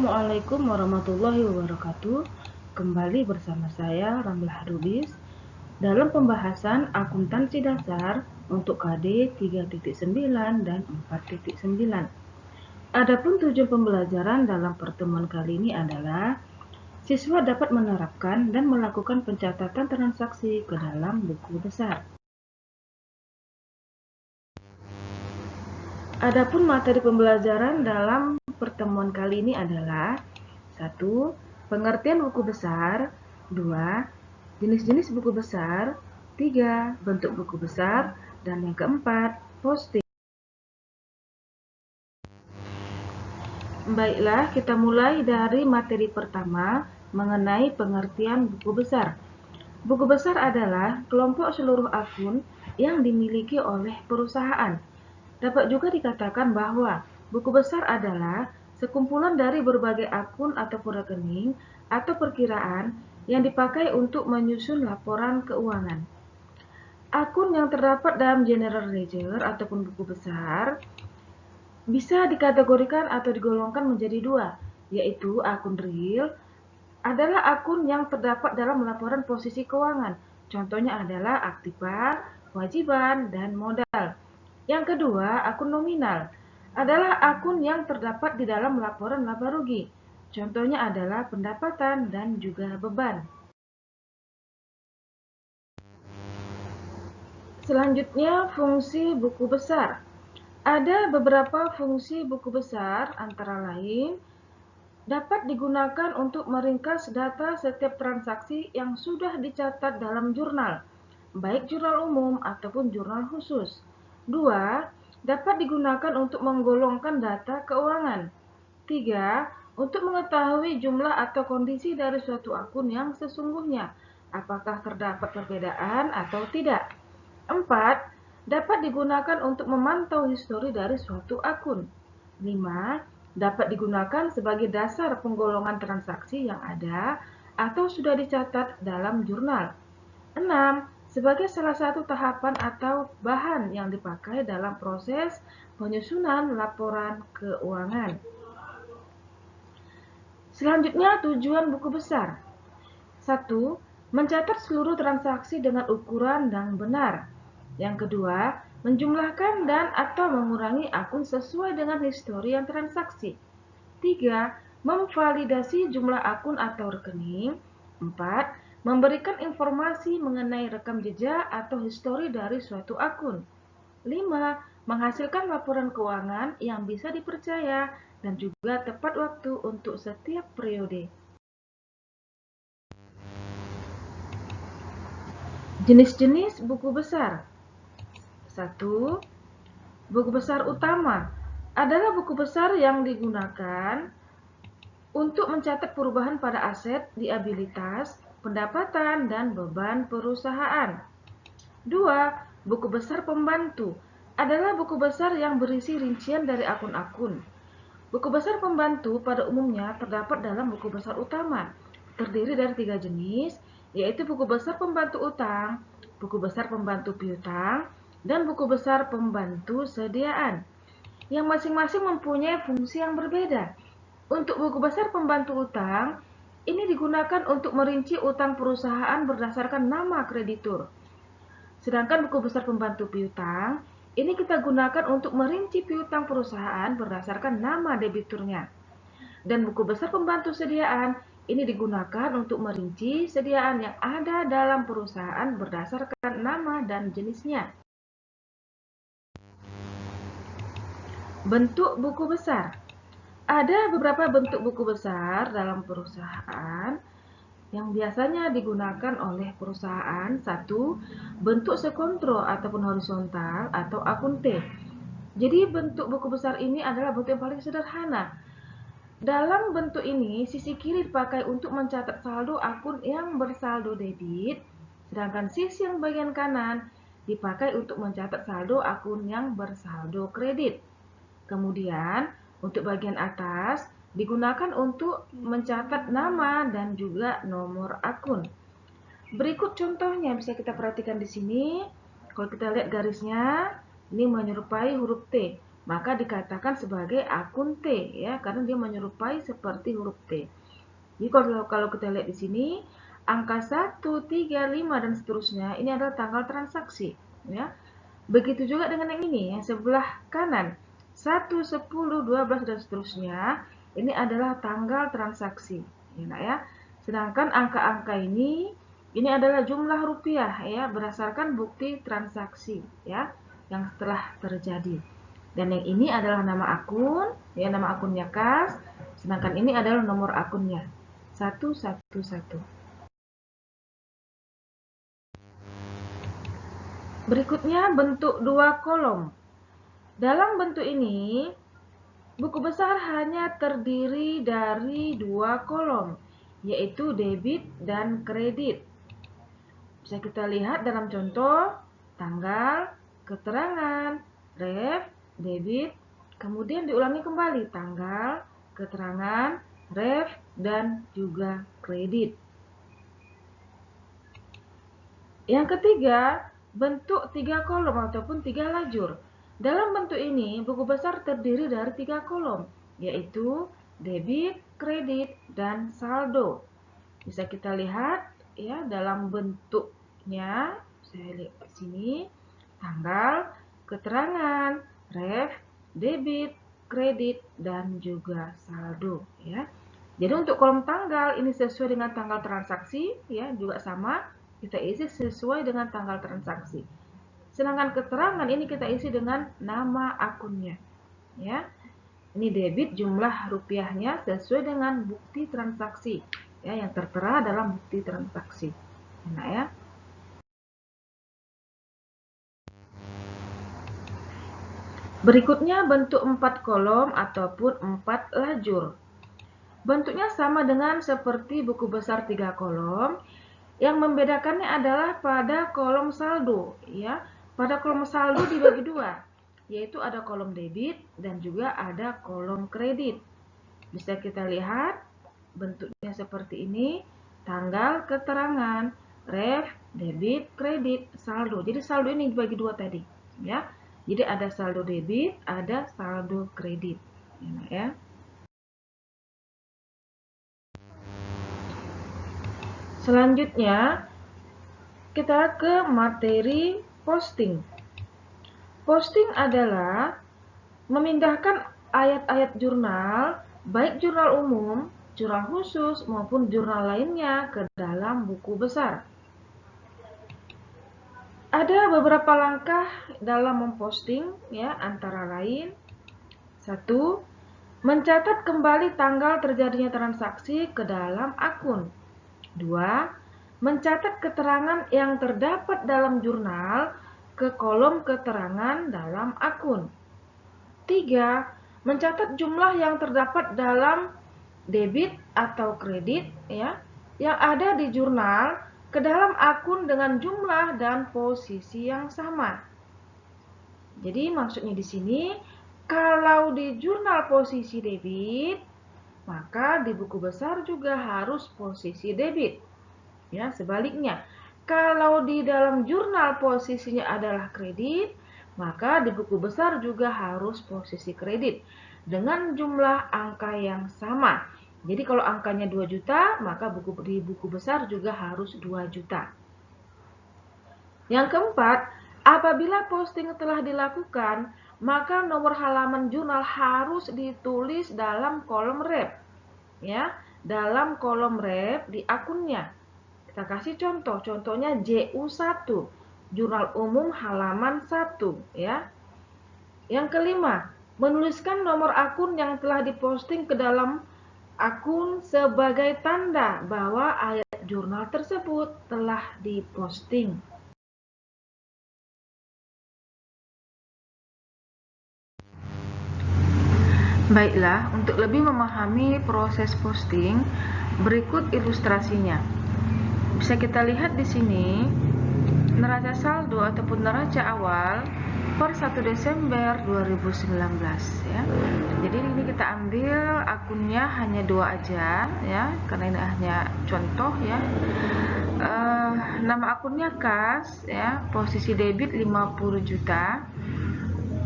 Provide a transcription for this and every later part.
Assalamualaikum warahmatullahi wabarakatuh. Kembali bersama saya Ramlah Rubis dalam pembahasan akuntansi dasar untuk KD 3.9 dan 4.9. Adapun tujuan pembelajaran dalam pertemuan kali ini adalah siswa dapat menerapkan dan melakukan pencatatan transaksi ke dalam buku besar. Adapun materi pembelajaran dalam pertemuan kali ini adalah 1. Pengertian buku besar. 2. Jenis-jenis buku besar. 3. Bentuk buku besar. Dan yang keempat, posting. Baiklah, kita mulai dari materi pertama mengenai pengertian buku besar. Buku besar adalah kelompok seluruh akun yang dimiliki oleh perusahaan. Dapat juga dikatakan bahwa buku besar adalah sekumpulan dari berbagai akun ataupun rekening atau perkiraan yang dipakai untuk menyusun laporan keuangan. Akun yang terdapat dalam general ledger ataupun buku besar bisa dikategorikan atau digolongkan menjadi dua, yaitu akun real adalah akun yang terdapat dalam laporan posisi keuangan. Contohnya adalah aktiva, kewajiban, dan modal. Yang kedua, akun nominal adalah akun yang terdapat di dalam laporan laba rugi. Contohnya adalah pendapatan dan juga beban. Selanjutnya, fungsi buku besar. Ada beberapa fungsi buku besar, antara lain dapat digunakan untuk meringkas data setiap transaksi yang sudah dicatat dalam jurnal, baik jurnal umum ataupun jurnal khusus. 2. Dapat digunakan untuk menggolongkan data keuangan. 3. Untuk mengetahui jumlah atau kondisi dari suatu akun yang sesungguhnya, apakah terdapat perbedaan atau tidak. 4. Dapat digunakan untuk memantau histori dari suatu akun. 5. Dapat digunakan sebagai dasar penggolongan transaksi yang ada atau sudah dicatat dalam jurnal. 6. Sebagai salah satu tahapan atau bahan yang dipakai dalam proses penyusunan laporan keuangan. Selanjutnya, tujuan buku besar. 1. Mencatat seluruh transaksi dengan ukuran dan benar. Yang kedua, menjumlahkan dan atau mengurangi akun sesuai dengan historian transaksi. 3. Memvalidasi jumlah akun atau rekening. 4. Memberikan informasi mengenai rekam jejak atau histori dari suatu akun. 5. Menghasilkan laporan keuangan yang bisa dipercaya dan juga tepat waktu untuk setiap periode. Jenis-jenis buku besar. 1. Buku besar utama adalah buku besar yang digunakan untuk mencatat perubahan pada aset, liabilitas, pendapatan, dan beban perusahaan. 2. Buku besar pembantu adalah buku besar yang berisi rincian dari akun-akun. Buku besar pembantu pada umumnya terdapat dalam buku besar utama, terdiri dari 3 jenis, yaitu buku besar pembantu utang, buku besar pembantu piutang, dan buku besar pembantu sediaan, yang masing-masing mempunyai fungsi yang berbeda. Untuk buku besar pembantu utang, ini digunakan untuk merinci utang perusahaan berdasarkan nama kreditur. Sedangkan buku besar pembantu piutang, ini kita gunakan untuk merinci piutang perusahaan berdasarkan nama debiturnya. Dan buku besar pembantu sediaan, ini digunakan untuk merinci sediaan yang ada dalam perusahaan berdasarkan nama dan jenisnya. Bentuk buku besar. Ada beberapa bentuk buku besar dalam perusahaan yang biasanya digunakan oleh perusahaan. 1. Bentuk sekontro ataupun horizontal atau akun T. Jadi bentuk buku besar ini adalah bentuk yang paling sederhana. Dalam bentuk ini, sisi kiri dipakai untuk mencatat saldo akun yang bersaldo debit, sedangkan sisi yang bagian kanan dipakai untuk mencatat saldo akun yang bersaldo kredit. Kemudian, untuk bagian atas digunakan untuk mencatat nama dan juga nomor akun. Berikut contohnya bisa kita perhatikan di sini. Kalau kita lihat garisnya, ini menyerupai huruf T. maka dikatakan sebagai akun T ya, karena dia menyerupai seperti huruf T. Jadi kalau kita lihat di sini, angka 1, 3, 5 dan seterusnya ini adalah tanggal transaksi ya. Begitu juga dengan yang ini, yang sebelah kanan, 1, 10, 12 dan seterusnya, ini adalah tanggal transaksi ya. Sedangkan angka-angka ini adalah jumlah rupiah ya, berdasarkan bukti transaksi ya yang telah terjadi. Dan yang ini adalah nama akun, ya nama akunnya kas, sedangkan ini adalah nomor akunnya 111. Berikutnya bentuk dua kolom. Dalam bentuk ini, buku besar hanya terdiri dari dua kolom, yaitu debit dan kredit. Bisa kita lihat dalam contoh, tanggal, keterangan, ref, debit, kemudian diulangi kembali, tanggal, keterangan, ref, dan juga kredit. Yang ketiga, bentuk tiga kolom ataupun tiga lajur. Dalam bentuk ini, buku besar terdiri dari tiga kolom, yaitu debit, kredit, dan saldo. Bisa kita lihat ya dalam bentuknya, saya lihat di sini, tanggal, keterangan, ref, debit, kredit, dan juga saldo ya. Jadi untuk kolom tanggal ini sesuai dengan tanggal transaksi ya, juga sama kita isi sesuai dengan tanggal transaksi. Sedangkan keterangan ini kita isi dengan nama akunnya ya. Ini debit, jumlah rupiahnya sesuai dengan bukti transaksi ya, yang tertera dalam bukti transaksi. Nah ya. Berikutnya bentuk 4 kolom ataupun 4 lajur. Bentuknya sama dengan seperti buku besar 3 kolom. Yang membedakannya adalah pada kolom saldo ya. Pada kolom saldo dibagi dua, yaitu ada kolom debit dan juga ada kolom kredit. Bisa kita lihat bentuknya seperti ini, tanggal, keterangan, ref, debit, kredit, saldo. Jadi saldo ini dibagi dua tadi ya. Jadi ada saldo debit, ada saldo kredit ya. Selanjutnya kita ke materi posting. Posting adalah memindahkan ayat-ayat jurnal, baik jurnal umum, jurnal khusus, maupun jurnal lainnya ke dalam buku besar. Ada beberapa langkah dalam memposting ya, antara lain 1. Mencatat kembali tanggal terjadinya transaksi ke dalam akun. 2. Mencatat keterangan yang terdapat dalam jurnal ke kolom keterangan dalam akun. 3. Mencatat jumlah yang terdapat dalam debit atau kredit ya, yang ada di jurnal ke dalam akun dengan jumlah dan posisi yang sama. Jadi maksudnya di sini, kalau di jurnal posisi debit, maka di buku besar juga harus posisi debit. Ya, sebaliknya, kalau di dalam jurnal posisinya adalah kredit, maka di buku besar juga harus posisi kredit dengan jumlah angka yang sama. Jadi kalau angkanya 2 juta, maka di buku besar juga harus 2 juta. Yang keempat, apabila posting telah dilakukan, maka nomor halaman jurnal harus ditulis dalam kolom ref. Ya, dalam kolom ref di akunnya. Kita kasih contoh, contohnya JU1, jurnal umum halaman 1 ya. Yang kelima, menuliskan nomor akun yang telah diposting ke dalam akun sebagai tanda bahwa ayat jurnal tersebut telah diposting. Baiklah, untuk lebih memahami proses posting, berikut ilustrasinya. Bisa kita lihat di sini neraca saldo ataupun neraca awal per 1 Desember 2019 ya. Jadi ini kita ambil akunnya hanya 2 aja ya, karena ini hanya contoh ya. Nama akunnya kas ya, posisi debit 50 juta.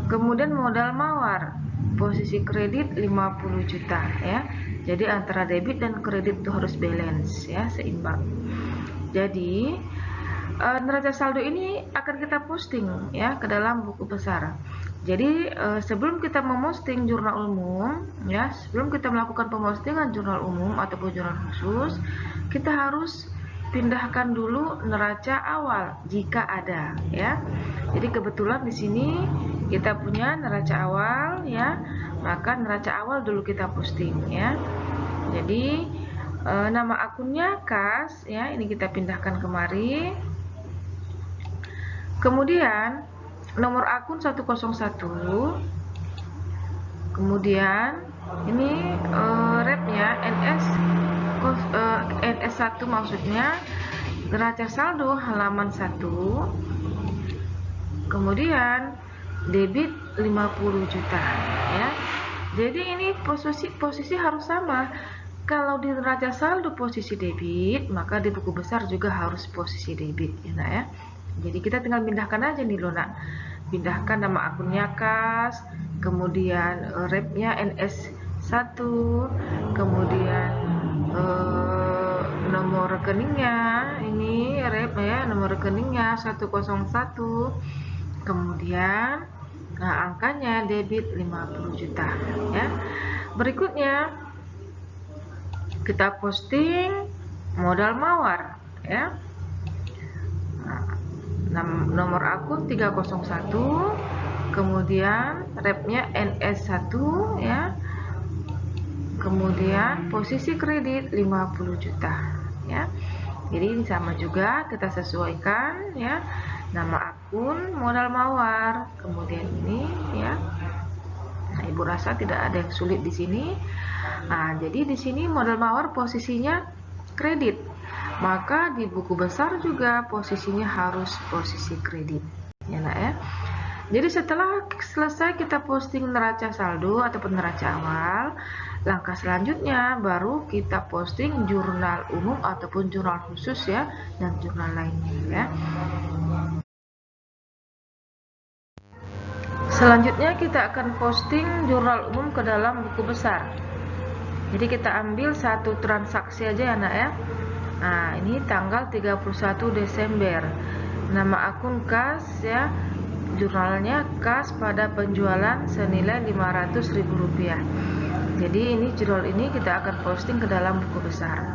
Kemudian modal mawar, posisi kredit 50 juta ya. Jadi antara debit dan kredit itu harus balance ya, seimbang. Jadi neraca saldo ini akan kita posting ya ke dalam buku besar. Jadi sebelum kita memposting jurnal umum ya, sebelum kita melakukan pemostingan jurnal umum ataupun jurnal khusus, kita harus pindahkan dulu neraca awal jika ada ya. Jadi kebetulan di sini kita punya neraca awal ya, maka neraca awal dulu kita posting ya. Jadi nama akunnya kas ya, ini kita pindahkan kemari. Kemudian nomor akun 101. Kemudian ini repnya NS1 maksudnya neraca saldo halaman 1. Kemudian debit 50 juta ya. Jadi ini posisi harus sama. Kalau di neraca saldo posisi debit, maka di buku besar juga harus posisi debit ya. Jadi kita tinggal pindahkan aja nih loh nak. Pindahkan nama akunnya kas, kemudian repnya NS1, kemudian nomor rekeningnya ini rep ya, nomor rekeningnya 101, kemudian angkanya debit 50 juta ya. Berikutnya kita posting modal mawar ya. Nomor akun 301, kemudian repnya NS1 ya. Kemudian posisi kredit 50 juta ya. Jadi ini sama juga kita sesuaikan ya. Nama akun modal mawar, kemudian ini ya. Nah, Ibu rasa tidak ada yang sulit di sini. Nah, jadi di sini modal mawar posisinya kredit. Maka di buku besar juga posisinya harus posisi kredit ya nak ya. Jadi setelah selesai kita posting neraca saldo ataupun neraca awal, langkah selanjutnya baru kita posting jurnal umum ataupun jurnal khusus ya, dan jurnal lainnya ya. Selanjutnya kita akan posting jurnal umum ke dalam buku besar. Jadi kita ambil satu transaksi aja ya nak ya. Nah, ini tanggal 31 Desember. Nama akun kas ya. Jurnalnya kas pada penjualan senilai Rp500.000. Jadi ini jurnal ini kita akan posting ke dalam buku besar.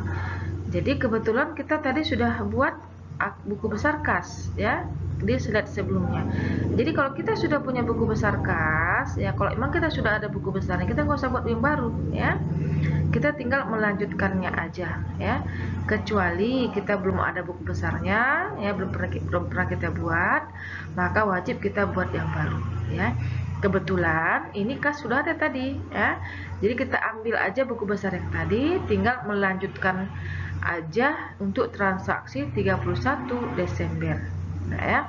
Jadi kebetulan kita tadi sudah buat buku besar kas ya di slide sebelumnya. Jadi kalau kita sudah punya buku besar kas ya, kalau memang kita sudah ada buku besarnya, kita nggak usah buat yang baru ya. Kita tinggal melanjutkannya aja ya. Kecuali kita belum ada buku besarnya ya, belum pernah kita buat, maka wajib kita buat yang baru ya. Kebetulan ini kas sudah ada tadi ya. Jadi kita ambil aja buku besar yang tadi, tinggal melanjutkan aja untuk transaksi 31 Desember. Nah ya.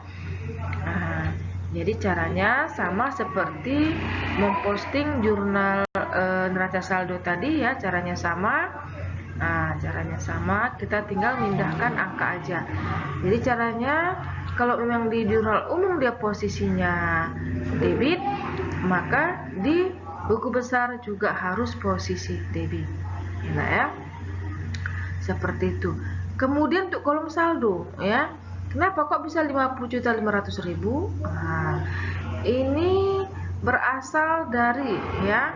Nah, jadi caranya sama seperti memposting jurnal neraca saldo tadi ya, caranya sama. Nah, caranya sama, kita tinggal mindahkan angka aja. Jadi caranya kalau memang di jurnal umum dia posisinya debit, maka di buku besar juga harus posisi debit. Nah ya. Seperti itu. Kemudian untuk kolom saldo ya. Kenapa kok bisa 50.500.000? Nah, ini berasal dari ya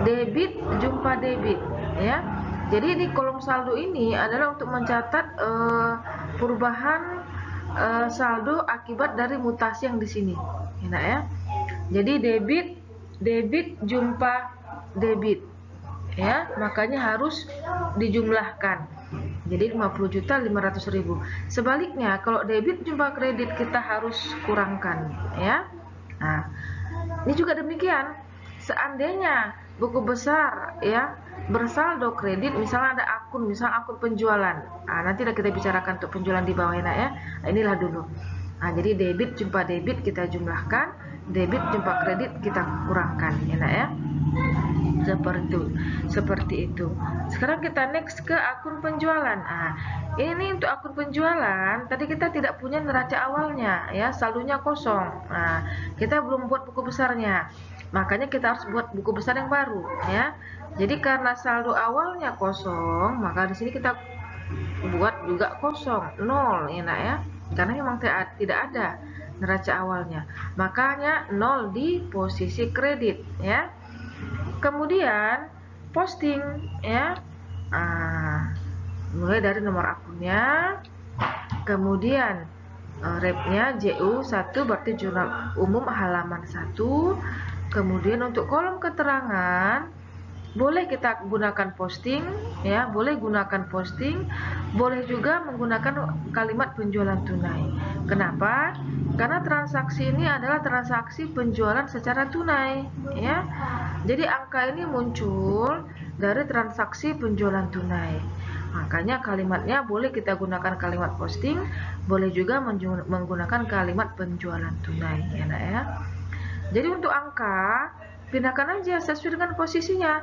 debit jumpa debit ya. Jadi di kolom saldo ini adalah untuk mencatat perubahan saldo akibat dari mutasi yang di sini. Enak ya. Jadi debit jumpa debit ya, makanya harus dijumlahkan. Jadi 50.500.000. Sebaliknya kalau debit jumpa kredit kita harus kurangkan ya. Nah, ini juga demikian. Seandainya buku besar ya bersaldo kredit, misalnya ada akun, misal akun penjualan. Nah, nanti kita bicarakan untuk penjualan di bawah enak ya. Nah, inilah dulu. Nah, jadi debit jumpa debit kita jumlahkan, debit jumpa kredit kita kurangkan enak ya. Seperti itu. Sekarang kita next ke akun penjualan. Ini untuk akun penjualan, tadi kita tidak punya neraca awalnya, ya, saldonya kosong. Kita belum buat buku besarnya, makanya kita harus buat buku besar yang baru, ya. Jadi karena saldo awalnya kosong, maka di sini kita buat juga kosong, 0, ya nak, ya, karena memang tidak ada neraca awalnya, makanya 0 di posisi kredit, ya. Kemudian posting, ya, mulai dari nomor akunnya, kemudian repnya JU1 berarti jurnal umum halaman 1. Kemudian untuk kolom keterangan boleh kita gunakan posting, ya, boleh gunakan posting, boleh juga menggunakan kalimat penjualan tunai. Kenapa? Karena transaksi ini adalah transaksi penjualan secara tunai, ya. Jadi angka ini muncul dari transaksi penjualan tunai. Makanya kalimatnya boleh kita gunakan kalimat posting, boleh juga menggunakan kalimat penjualan tunai, ya nak, ya. Jadi untuk angka pindahkan aja sesuai dengan posisinya.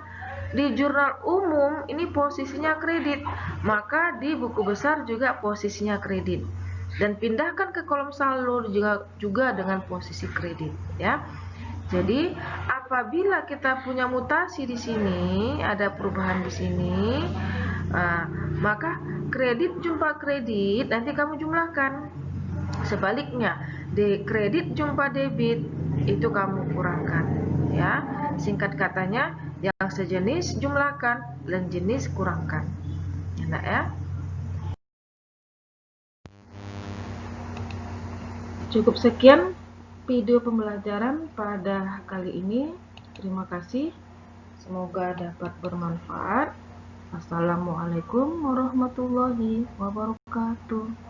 Di jurnal umum ini posisinya kredit, maka di buku besar juga posisinya kredit. Dan pindahkan ke kolom saldo juga dengan posisi kredit, ya. Jadi apabila kita punya mutasi di sini, ada perubahan di sini, maka kredit jumpa kredit nanti kamu jumlahkan. Sebaliknya, kredit jumpa debit itu kamu kurangkan, ya. Singkat katanya, yang sejenis jumlahkan, dan jenis kurangkan. Enak, ya. Cukup sekian video pembelajaran pada kali ini. Terima kasih. Semoga dapat bermanfaat. Assalamualaikum warahmatullahi wabarakatuh.